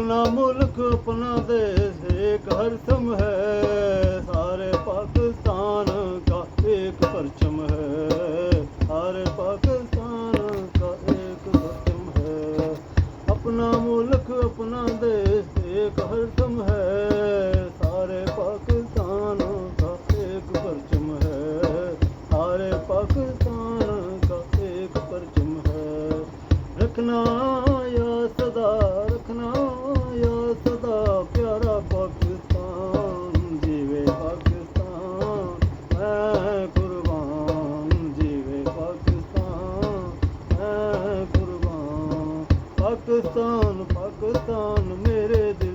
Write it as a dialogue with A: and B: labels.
A: अपना मुल्क अपना देश एक हर सम है, सारे पाकिस्तान का एक परचम है, सारे पाकिस्तान का एक परचम है। अपना मुल्क अपना देश एक हर सम है, सारे पाकिस्तान का एक परचम है, सारे पाकिस्तान का एक परचम है। रखना या सदा, रखना या सदा प्यारा पाकिस्तान, जीवे पाकिस्तान मैं कुर्बान, जीवे पाकिस्तान मैं कुर्बान। पाकिस्तान पाकिस्तान मेरे दिल